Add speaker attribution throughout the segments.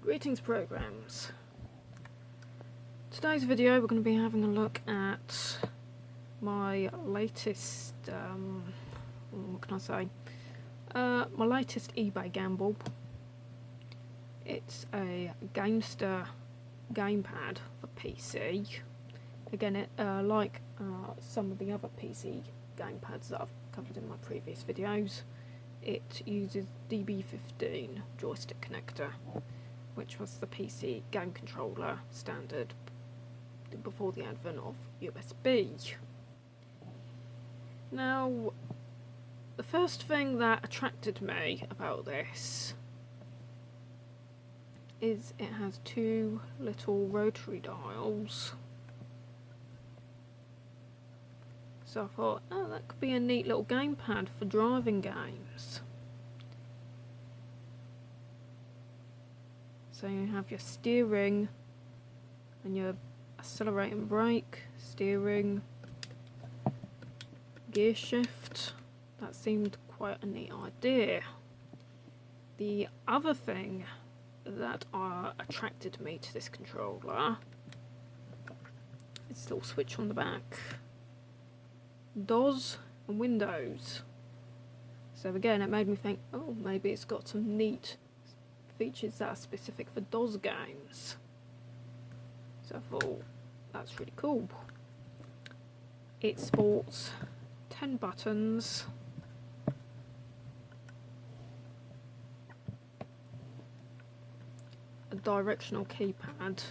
Speaker 1: Greetings programs. Today's video we're going to be having a look at my latest, what can I say, my latest eBay gamble. It's a Gamester gamepad for PC. Again, it like some of the other PC gamepads that I've covered in my previous videos, it uses DB15 joystick connector, which was the PC game controller standard before the advent of USB. Now, the first thing that attracted me about this is it has two little rotary dials. So I thought, oh, that could be a neat little gamepad for driving games. So you have your steering and your accelerate and brake, steering, gear shift. That seemed quite a neat idea. The other thing that attracted me to this controller is this little switch on the back. DOS and Windows. So again, it made me think, oh, maybe it's got some neat features that are specific for DOS games. So I thought, that's really cool. It sports 10 buttons, a directional keypad.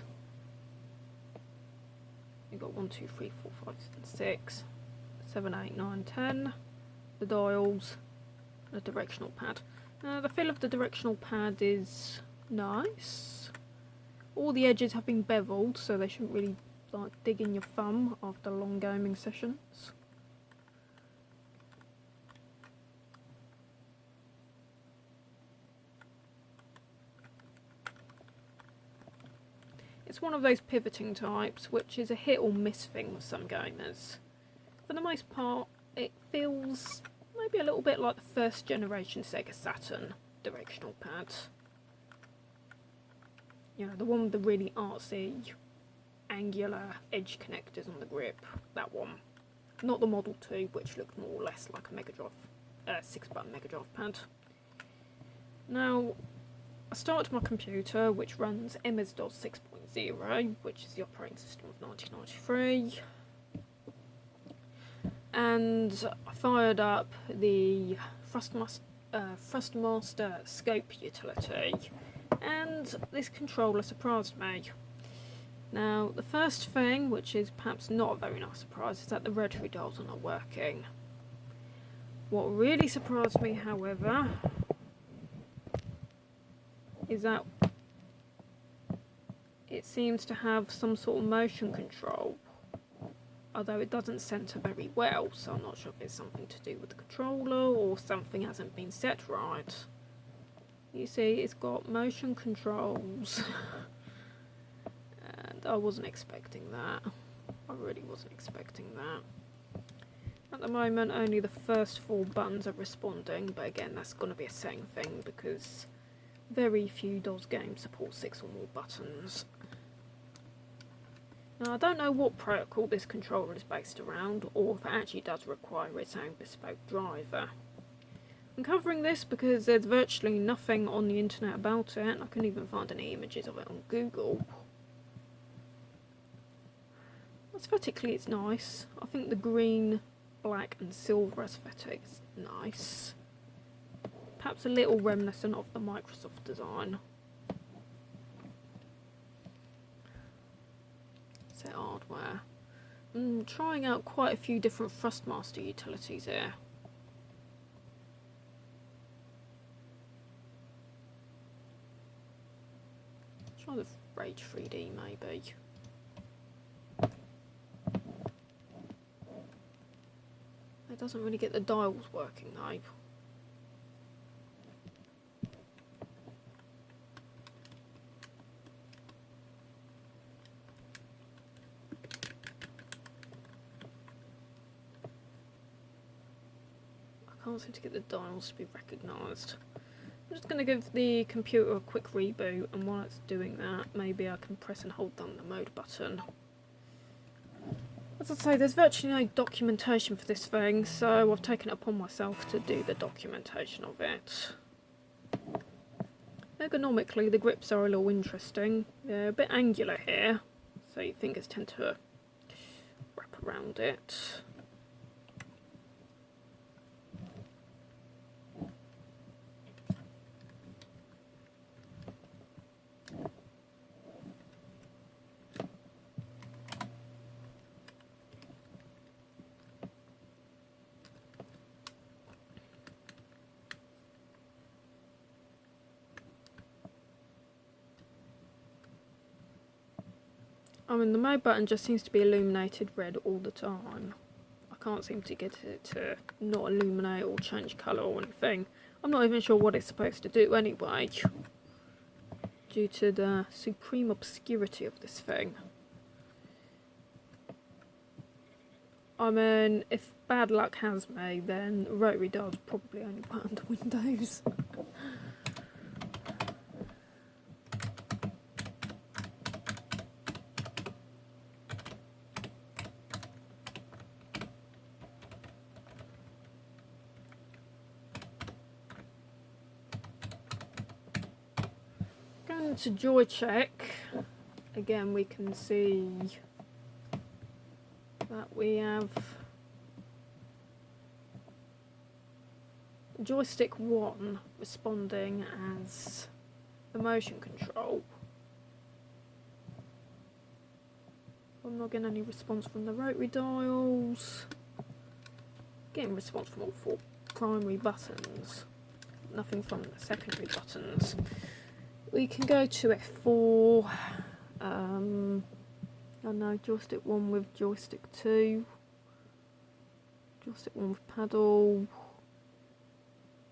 Speaker 1: You've got 1, 2, 3, 4, 5, 6, 7, 8, 9, 10, the dials, and a directional pad. The feel of the directional pad is nice. All the edges have been beveled, so they shouldn't really like dig in your thumb after long gaming sessions. It's one of those pivoting types, which is a hit or miss thing with some gamers. For the most part, it feels maybe a little bit like the first generation Sega Saturn directional pad. You know, the one with the really artsy, angular edge connectors on the grip. That one. Not the Model 2, which looked more or less like a Mega Drive, 6-button Mega Drive pad. Now, I start my computer, which runs MS-DOS 6.0, which is the operating system of 1993. And I fired up the Thrustmaster scope utility, and this controller surprised me. Now, the first thing, which is perhaps not a very nice surprise, is that the rotary dials are not working. What really surprised me, however, is that it seems to have some sort of motion control, although it doesn't centre very well, so I'm not sure if it's something to do with the controller or something hasn't been set right. You see, it's got motion controls, and I wasn't expecting that. I really wasn't expecting that. At the moment, only the first 4 buttons are responding, but again, that's going to be a setting thing because very few DOS games support 6 or more buttons. Now, I don't know what protocol this controller is based around, or if it actually does require its own bespoke driver. I'm covering this because there's virtually nothing on the internet about it, and I couldn't even find any images of it on Google. Aesthetically, it's nice. I think the green, black and silver aesthetic is nice. Perhaps a little reminiscent of the Microsoft design. Set hardware. I'm trying out quite a few different Thrustmaster utilities here. Try the Rage 3D maybe. It doesn't really get the dials working though. I can't seem to get the dials to be recognised. I'm just going to give the computer a quick reboot, and while it's doing that, maybe I can press and hold down the mode button. As I say, there's virtually no documentation for this thing, so I've taken it upon myself to do the documentation of it. Ergonomically, the grips are a little interesting. They're a bit angular here, so your fingers tend to wrap around it. I mean, the mode button just seems to be illuminated red all the time. I can't seem to get it to not illuminate or change colour or anything. I'm not even sure what it's supposed to do anyway, due to the supreme obscurity of this thing. I mean, if bad luck has me, then rotary dial's probably only put under Windows. Going to joy check, again we can see that we have joystick 1 responding as the motion control. I'm not getting any response from the rotary dials. Getting response from all 4 primary buttons. Nothing from the secondary buttons. We can go to F4. I know joystick 1 with joystick 2. Joystick 1 with paddle.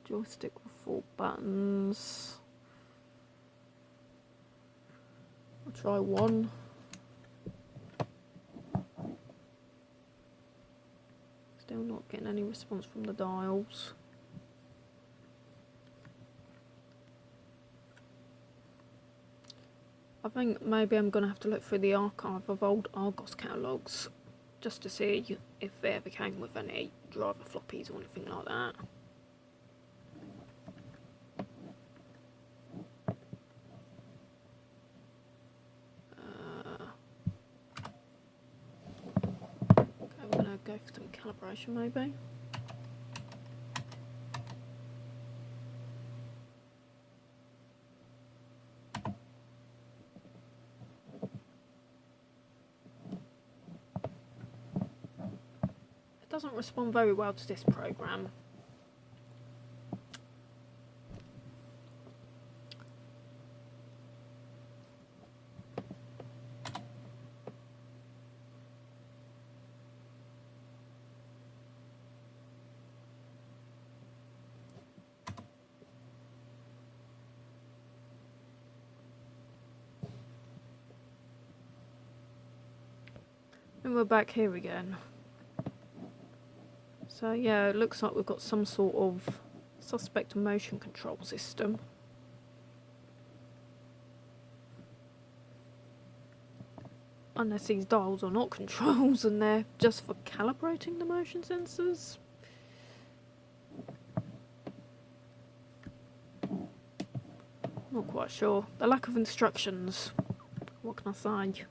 Speaker 1: Joystick with 4 buttons. I'll try 1. Still not getting any response from the dials. I think maybe I'm going to have to look through the archive of old Argos catalogues just to see if they ever came with any driver floppies or anything like that. Okay, I'm going to go for some calibration maybe. Doesn't respond very well to this program. And we're back here again. So yeah, it looks like we've got some sort of suspect motion control system. Unless these dials are not controls and they're just for calibrating the motion sensors. Not quite sure. The lack of instructions. What can I say?